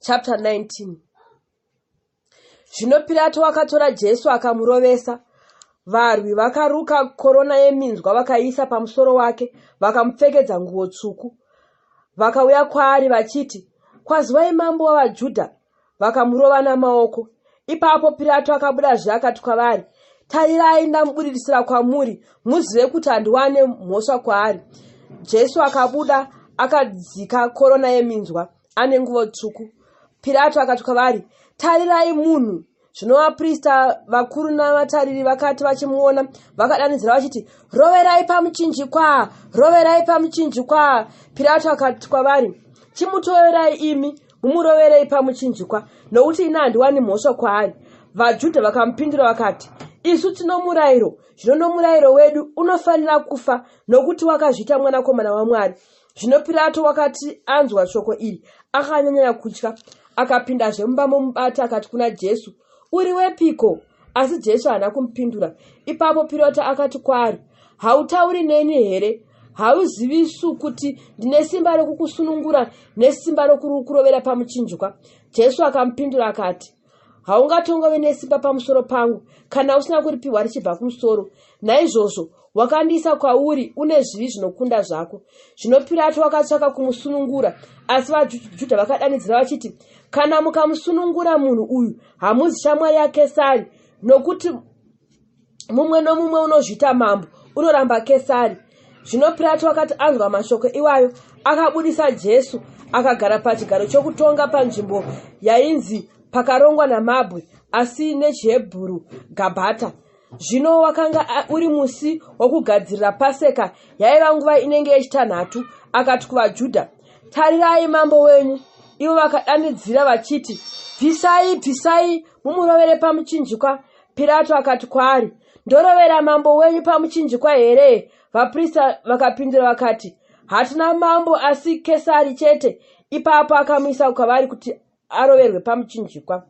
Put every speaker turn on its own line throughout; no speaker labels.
chapter 19. Zvino Pilato akatora Jesu akamurovesa. Varwi vakaruka korona yeminzwa vakaisa pamusoro wake, vakamupfekedza nguo tsvuku. Vakauya kwaari vachiti, "Kwazivai mambo wavaJudha?" Vakamurova namaoko. Ipapo Pilato akabudazve akati kwavari, "Tarirai, ndamubudiritsira kwamuri, muzive kuti handiwane mhosva kwaari." Jesu akabuda akadzika korona yeminzwa ane nguo tsvuku. Pilato akati kwavari, "Tarirai munhu." Zvino vaprista vakuru navatariri vakati vachimuona, vakadanidzira vachiti, "Roverai pamuchinjikwa! Roverai pamuchinjikwa!" Pilato akati kwavari, "Chimutoverai imi, mumuroverei pamuchinjikwa, nokuti ina handiwani mhosva kwaari." VaJudha vakamupindura vakati, "Isu tino murayiro, zvino nomurayiro wedu unofanira kufa, nokuti wakazviita mwanakomana waMwari." Zvino Pilato wakati anzwa shoko iri, akanyanya kutya. Akapindazve mumba momubati akati kuna Jesu, "Uri wepiko?" Asi Jesu haana kumupindura. Ipapo Pilato akati kwaari, "Hautauri neni here? Hauzivisu kuti ndine simba rokukusunungura nesimba rokukurovera pamuchinjikwa?" Jesu akamupindura akati, "Haungatongove nesimba pamusoro pangu kana usina kuripiwa richibva kumusoro. Naizvozvo wakandiisa kwauri une zvivi zvinokunda zvako." Zvino Pilato wakatsvaka kumusunungura, asi vaJudha vakadanidzira vachiti, "Kana mukamusunungura munhu uyu, hamuzi shamwari yaKesari, nokuti mumwe nomumwe unozviita mambo unoramba Kesari." Zvino Pilato wakati anzwa mashoko iwayo, akabudisa Jesu akagara pachigaro chokutonga panzvimbo yainzi Pakarongwa namabwe, asi nechiHebheru Gabhata. Zvino wakanga uri musi wokugadzirira Paseka, yaiva nguva inenge yechitanhatu. Akati kuvaJudha, "Tarirai mambo wenyu." Ivo vakadanidzira vachiti, "Bvisai, bvisai, mumurovere pamuchinjikwa." Pilato akati kwaari, "Ndorovera mambo wenyu pamuchinjikwa here?" Vaprista vakapindura vakati, "Hatina mambo asi Kesari chete." Ipapo akamuisa kwavari kuti aroverwe pamuchinjikwa.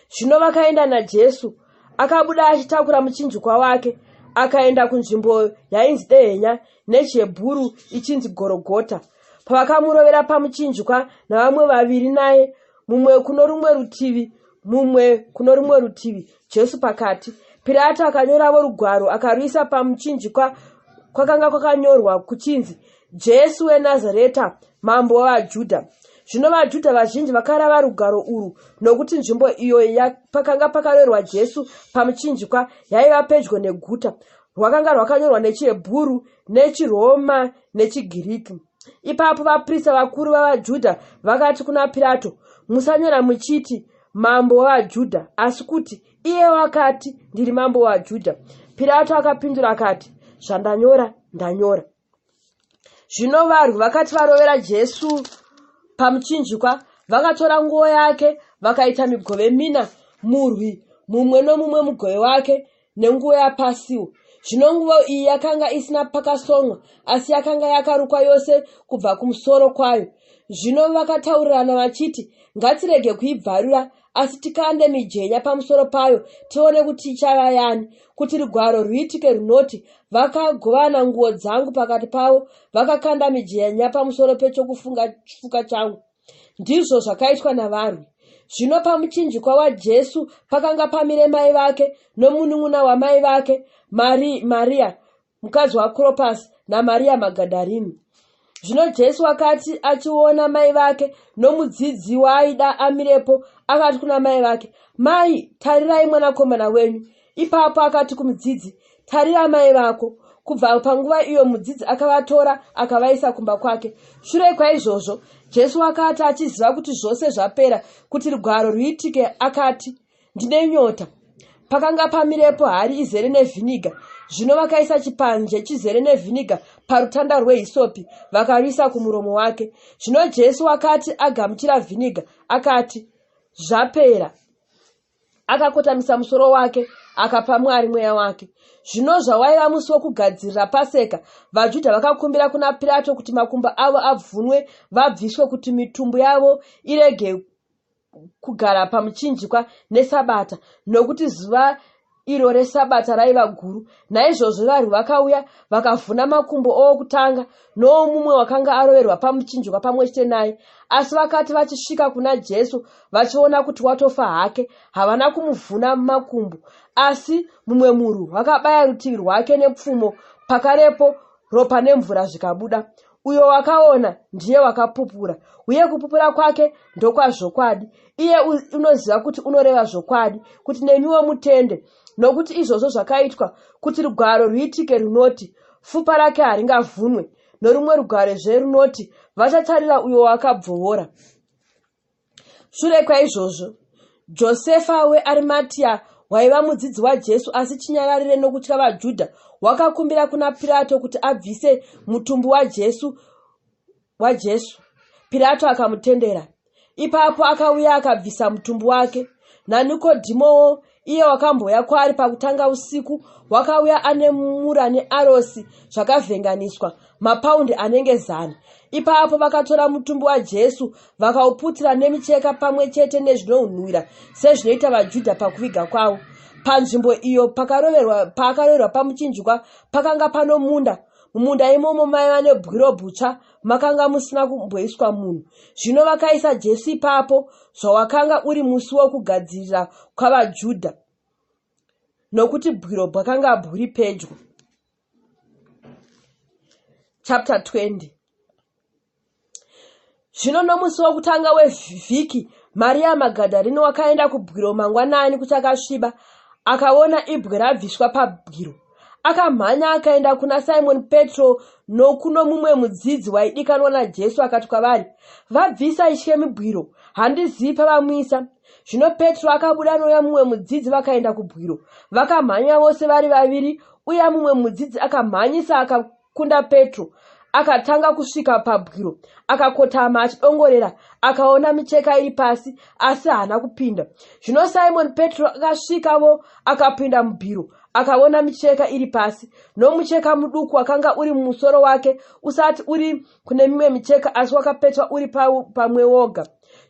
Zvino vakaenda naJesu. Akabuda achitakura muchinjikwa wake, akaenda kunzvimbo yainzi Dehenya, nechiHebheru ichinzi Gorogota. Pavakamurovera pamuchinjikwa navamwe vaviri naye, mumwe kuno rumwe rutivi, mumwe kuno rumwe rutivi, Jesu pakati. Pilato akanyoravo rugwaro akaruisa pamuchinjikwa, kwakanga kwakanyorwa kuchinzi, "Jesu weNazareta, mambo wavaJudha." Zvino vaJudha vazhinji vakarava rugwaro urwu, nokuti nzvimbo iyo pakanga pakanyorwa Jesu pamuchinjikwa yaiva pedyo neguta. Rwakanga rwakanyorwa nechiHebheru, nechiRoma nechiGiriki. Ipapo vaprista vakuru vavaJudha vakati kuna Pilato, "Musanyora muchiti mambo wavaJudha, asi kuti iye wakati, 'Ndiri mambo wavaJudha.'" Pilato akapindura akati, "Zvandanyora, ndanyora." Zvino varwi vakati varovera Jesu pamuchinjikwa, vakatora nguo yake vakaita migove mina, murwi mumwe nomumwe mugove wake nenguo yapasiwo. Zvino nguo iyi yakanga isina pakasonwa, asi yakanga yakarukwa yose kubva kumusoro kwayo. Zvino vakataurirana vachiti, "Ngatirege kuibvarura, asi tikande mijenya pamusoro payo tione kuti ichava yani, kuti rugwaro rwuitike runoti, 'Vakagovana nguo dzangu pakati pavo, vakakanda mijenya pamusoro pechokufuka changu.'" Ndizvo zvakaitwa navarwi. Zvino pamuchinjikwa waJesu pakanga pamire mai vake nomunun'una wamai vake, Maria mukadzi waKlopasi naMaria Magadharini. Zvino Jesu akati achiona mai vake nomudzidzi waaida amirepo, akati kuna mai vake, "Mai, tarirai mwanakomana wenyu." Ipapo akati kumudzidzi, "Tarira mai vako." Kubva panguva iyo mudzidzi akavatora akavaisa kumba kwake. Shure kwaizvozvo Jesu akati achiziva kuti zvose zvapera, kuti rugwaro rwuitike, akati, "Ndine nyota." Pakanga pamirepo hari izere nevhiniga. Zvino vakaisa chipanje chizere nevhiniga parutanda rwehisopi, vakaruisa kumuromo wake. Zvino Jesu akati agamuchira vhiniga, akati, "Zvapera." Akakotamisa musoro wake akapa Mwari mweya wake. Zvino zvawaiva musi wokugadzirira Paseka, vaJudha vakakumbira kuna Pilato kuti makumbo avo abvunwe vabviswe, kuti mitumbu yavo irege kugara pamuchinjikwa neSabata, nokuti zuva iro resabata raiva guru. Naizvozvo varwi vakauya vakavhuna makumbo owokutanga noomumwe wakanga aroverwa pamuchinjikwa pamwe chete naye. Asi vakati vachisvika kuna Jesu vachiona kuti watofa hake, havana kumuvhuna makumbo. Asi mumwe murwi wakabaya rutivi rwake nepfumo, pakarepo ropa nemvura zvikabuda. Uyo wakaona ndiye wakapupura, uye kupupura kwake ndokwazvokwadi. Iye unoziva kuti unoreva zvokwadi, kuti nemiwo mutende. Nokuti izvozvo zvakaitwa kuti rugwaro ruitike runoti, fupa rake haringavhunwe, norumwe rugwarozve runoti, vachatarira uyo wakabvovora. Shure kwaizvozvo, Josefa weArimatea, waiva mudzidzi waJesu asi chinyararire nokutya vaJudha, wakakumbira kuna Pirato kuti abvise mutumbi waJesu. Pirato akamutendera. Ipapo akauya akabvisa mutumbi wake. naNikodhimowo, iye wakambouya kwaari pakutanga usiku, wakauya ane mura nearosi zvakavhenganiswa, mapaundi anenge 100. Ipapo vakatora mutumbi waJesu vakauputira nemicheka pamwe chete nezvinonhuhwira sezvinoita vaJudha pakuviga kwavo. Panzvimbo iyo pakaroverwa pamuchinjikwa pakanga pano munda. Mumunda imomo maiva nebwiro butsva, makanga musina kumboiswa munhu. Zvino vakaisa Jesu ipapo, zvawakanga uri musi wokugadzirira kwavaJudha, nokuti bwiro bwakanga buri pedyo. Chapter 20. Zvino nomusi wokutanga wevhiki, Maria Magadharena wakaenda kubwiro mangwanani kuchakasviba, akaona ibwe rabviswa pabwiro. Akamhanya akaenda kuna Simon Petro nokuno mumwe mudzidzi waidikanwa naJesu, akati kwavari, "Vabvisa Ishe mubwiro, handizivi pavamwisa." Zvino Petro akabuda nouya mumwe mudzidzi vakaenda kubwiro. Vakamhanya vose vari vaviri, uye mumwe mudzidzi akamhanyisa akakunda Petro. Akatanga kusvika pabwiro, akakotama achidongorera, akaona micheka iri pasi, asi haana kupinda. Zvino Simon Petro akasvikavo akapinda mubwiro, akaona micheka iri pasi, nomucheka muduku wakanga uri mumusoro wake, usati uri kune mimwe micheka, asi wakapetwa uri pamwe woga.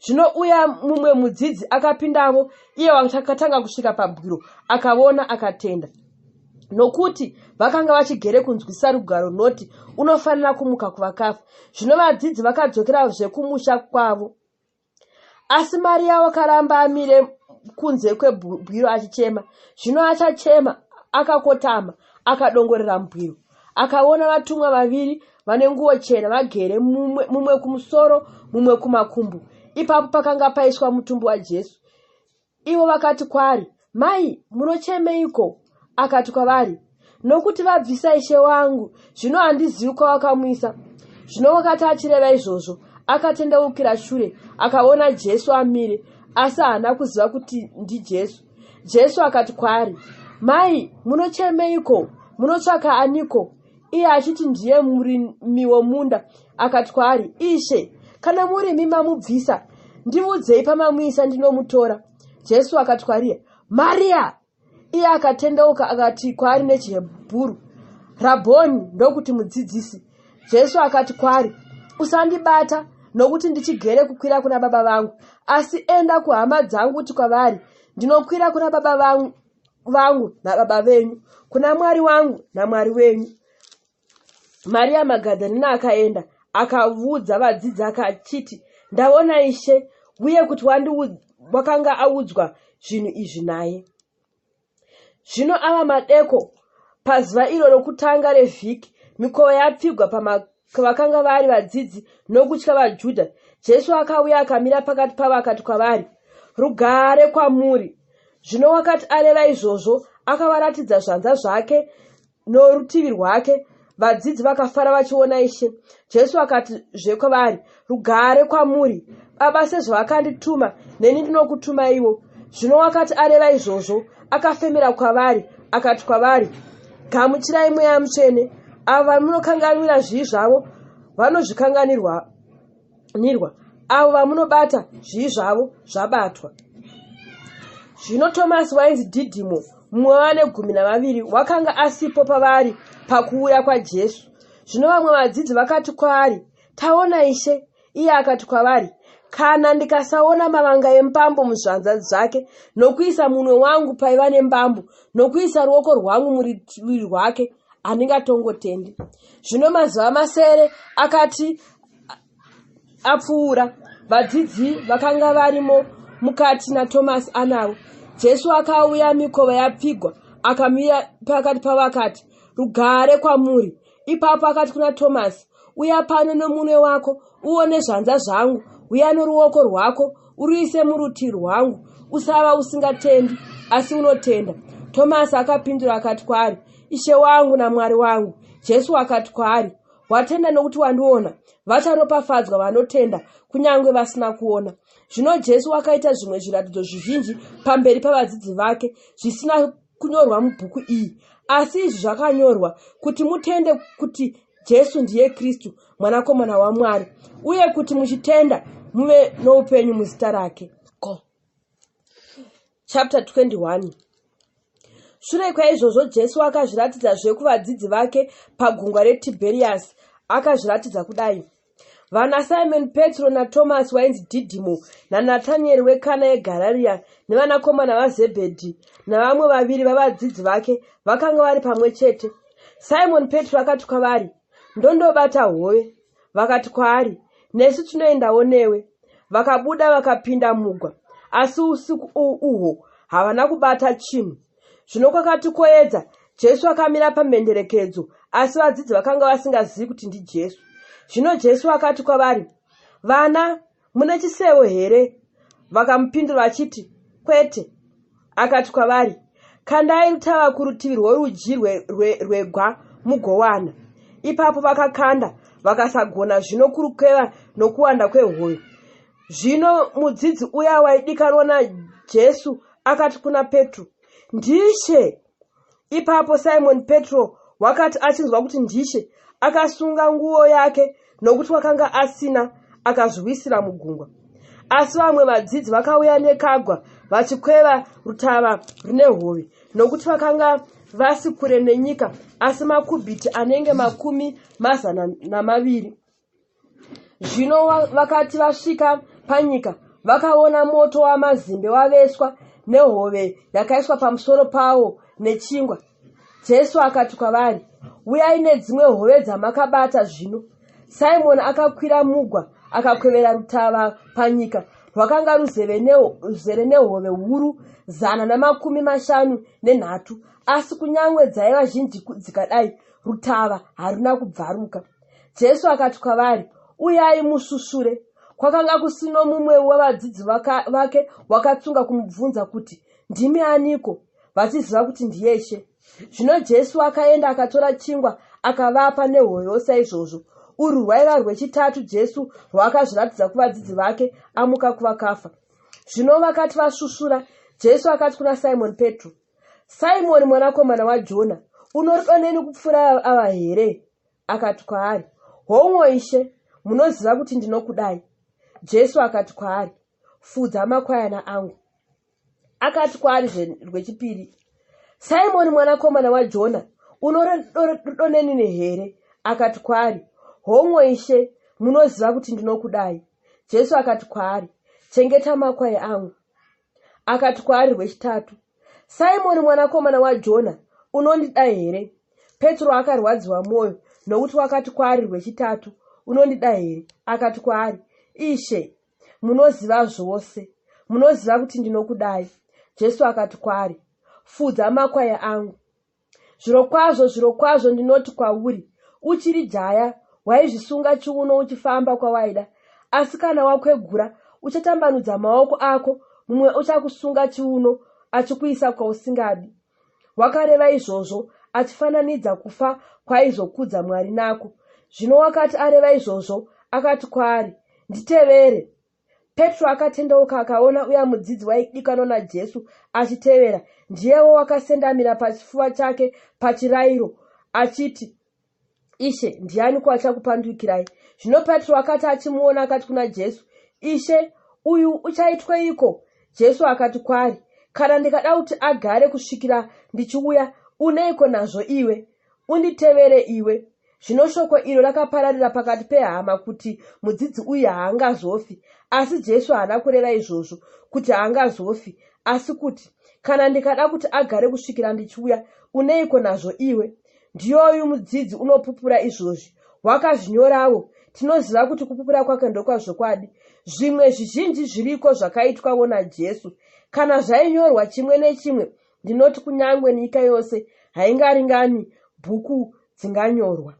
Zvino uya mumwe mudzidzi akapindavo, iye wakatanga kusvika pabwiro, akaona akatenda. Nokuti vakanga vachigere kunzwisa rugwaro runoti, unofanira kumuka kuvakafa. Zvino vadzidzi vakadzokerazve kumusha kwavo. Asi Maria wakaramba amire kunze kwebwiro achichema. Zvino achachema, akakotama, akadongorera mubwiro. Akaona vatumwa vaviri vane nguo chena vagere, mumwe kumusoro, mumwe kumakumbo. Ipapo pakanga paiswa mutumbi waJesu. Ivo vakati kwaari, "Mai, munochemeiko?" Akati kwavari, "Nokuti vabvisa Ishe wangu, zvino handizivi kwavakamwisa." Zvino wakati achireva izvozvo, akatendeukira shure, akaona Jesu amire, asi haana kuziva kuti ndiJesu. Jesu akati kwaari, "Mai, munochemeiko? Munotsvaka aniko?" Iye achiti ndiye murimi womunda, akati kwaari, "Ishe, kana murimi mamubvisa, ndiudzei pamamwisa ndinomutora." Jesu akati kwaari, "Maria!" Iye akatendeuka akati kwaari nechiHebheru, "Rabhoni," ndokuti mudzidzisi. Jesu akati kwaari, "Usandibata, nokuti ndichigere kukwira kuna Baba vangu, asi enda kuhama dzangu uti kwavari, ndinokwira kuna Baba vangu naBaba venyu, kuna Mwari wangu naMwari wenyu." Maria Magadharena akaenda akaudza vadzidzi akachiti, "Ndaona Ishe," uye kuti wakanga audzwa zvinhu izvi naye. Zvino ava madeko, pazuva iro rokutanga revhiki, mikova yapfigwa pavakanga vari vadzidzi nokutya vaJudha. Jesu akauya akamira pakati pavo akati kwavari, "Rugare kwamuri." Zvino wakati areva izvozvo, akavaratidza zvanza zvake norutivi rwake. Vadzidzi vakafara vachiona Ishe. Jesu akatizve kwavari, "Rugare kwamuri. Baba sezvavakandituma, neni ndinokutumaiwo." Zvino wakati areva izvozvo, akafemera kwavari akati kwavari, "Gamuchirai Mweya Mutsvene. Avo vamunokanganwira zvivi zvavo vanozvikanganirwa, avo vamunobata zvivi zvavo zvabatwa." Zvino Tomasi wainzi Dhidhimo, mumwe wavane 12, wakanga asipo pavari pakuuya kwaJesu. Zvino vamwe vadzidzi vakati kwaari, "Taona Ishe." Iye akati kwavari, Kana ndikasaona mavanga empambo muzvanza zvake, nokuisa munwe wangu paiva nembambo, nokuisa ruoko rwangu murutivi rwake, handingatongotendi. Zvino mazuva masere akati apfuura, vadzidzi vakanga varimo mukati naTomasi anawo. Jesu akauya, mikova yapfigwa, akamira pakati pavo akati, "Rugare kwamuri." Ipapo akati kuna Tomasi, "Uya pano nomunwe wako, uone zvanza zvangu, uya noruoko rwako, uruise murutivi rwangu, usava usingatendi, asi unotenda." Tomasi akapindura akati kwaari, "Ishe wangu naMwari wangu." Jesu akati kwaari, "Watenda nokuti wandiona? Vacharopafadzwa vanotenda, kunyange vasina kuona." Zvino Jesu akaita zvimwe zviratidzo zvizhinji pamberi pavadzidzi vake, zvisina kunyorwa mubhuku iyi, asi izvi zvakanyorwa kuti mutende kuti Jesu ndiye Kristu, mwanakomana waMwari, uye kuti muchitenda muve noupenyu muzita rake. Chapter 21. Shure kwaizvozvo Jesu akazviratidzazve kuvadzidzi vake pagungwa reTibheriasi. Akazviratidza kudai: vana Simoni Petro naTomasi wainzi Dhidhimo, naNatanieri weKana yeGarirea, nevanakomana vaZebhedhi, navamwe vaviri vavadzidzi vake vakanga vari pamwe chete. Simoni Petro akati kwavari, "Ndondobata hove." Vakati kwaari, "Nesu tinoendawo newe." Vakabuda vakapinda mugwa, asi usiku uhwo havana kubata chinhu. Zvino kwakati koedza, Jesu akamira pamhenderekedzo, asi vadzidzi vakanga vasingazivi kuti ndiJesu. Zvino Jesu akati kwavari, "Vana, mune chisevo here?" Vakamupindura vachiti, "Kwete." Akati kwavari, "Kandai rutava kurutivi rworudyi rwegwa mugowana." Ipapo vakakanda, vakasagona zvino kurukeva nokuwanda kwehove. Zvino mudzidzi uya waidikanwa naJesu akati kuna Petro, "Ndishe." Ipapo Simoni Petro wakati achinzwa kuti ndishe, akasunga nguo yake, nokuti wakanga asina, akazviwisira mugungwa. Asi vamwe vadzidzi vakauya nekagwa vachikweva rutava rune hove, nokuti vakanga vasi kure nenyika, asi makubhiti anenge 200. Zvino vakati vasvika panyika, vakaona moto wamazimbe waveswa nehove yakaiswa pamusoro pawo nechingwa. Jesu akati kwavari, "Uyai nedzimwe hove dzamakabata zvino." Simoni akakwira mugwa akakwevera rutava panyika, rwakanga ruzere nehove huru 153, asi kunyange dzaiva zhinji dzikadai, rutava haruna kubvaruka. Jesu akati kwavari, "Uyai mususure." Kwakanga kusino mumwe wavadzidzi vake wakatsunga kumubvunza kuti, "Ndimi aniko?" vachiziva kuti ndiye She. Zvino Jesu akaenda akatora chingwa akavapa nehove yose izvozvo. Urwu rwaiva rwechitatu Jesu rwaakazviratidza kuvadzidzi vake amuka kuvakafa. Zvino vakati vasusura, Jesu akati kuna Simoni Petro, "Simoni mwanakomana waJona, unorudo neni kupfuura ava here?" Akati kwaari, "Hongu Ishe, munoziva kuti ndinokudai." Jesu akati kwaari, "Fudza makwayana angu." Akati kwaari rwechipiri, "Simoni mwanakomana waJona, unorudo neni here?" Akati kwaari, "Hongu Ishe, munoziva kuti ndinokudai." Jesu akati kwaari, "Chengeta makwai angu." Akati kwaari rwechitatu, "Simoni mwanakomana waJona, unondida here?" Petro akarwadziwa mwoyo, nokuti wakati kwaari rwechitatu, "Unondida here?" Akati kwaari, "Ishe, munoziva zvose, munoziva kuti ndinokudai." Jesu akati kwaari, "Fudza makwai angu. Zvirokwazvo, zvirokwazvo ndinoti kwauri, uchiri jaya waizvisunga chiuno uchifamba kwawaida, asi kana wakwegura uchatambanudza maoko ako, mumwe uchakusunga chiuno achikuisa kwausingadi." Wakareva izvozvo achifananidza kufa kwaizokudza Mwari nako. Zvino wakati areva izvozvo, akati kwaari, "Nditevere." Petro akatendeuka akaona uya mudzidzi waidikanwa naJesu achitevera, ndiyewo wakasendamira pachifuva chake pachirayiro, achiti, "Ishe, ndianiko achakupandukirai?" Zvino Petro akati achimuona akati kuna Jesu, "Ishe, uyu uchaitweiko?" Jesu akati kwaari, "Kana ndikada kuti agare kusvikira ndichiuya, uneiko nazvo iwe? Unditevere iwe." Zvino shoko iro rakapararira pakati pehama kuti mudzidzi uyu haangazofi. Asi Jesu haana kureva izvozvo kuti haangazofi, asi kuti kana ndikada kuti agare kusvikira ndichiuya, uneiko nazvo iwe? Ndiyoyu mudzidzi unopupura izvozvi. Wakazvinyorawo. Tinoziva kuti kupupura kwake ndokwazvokwadi. Zvimwe zvizhinji zviriko zvakaitwawo naJesu. Kana zvainyorwa chimwe nechimwe, ndinoti kunyange nyika yose haingaringani bhuku dzinganyorwa.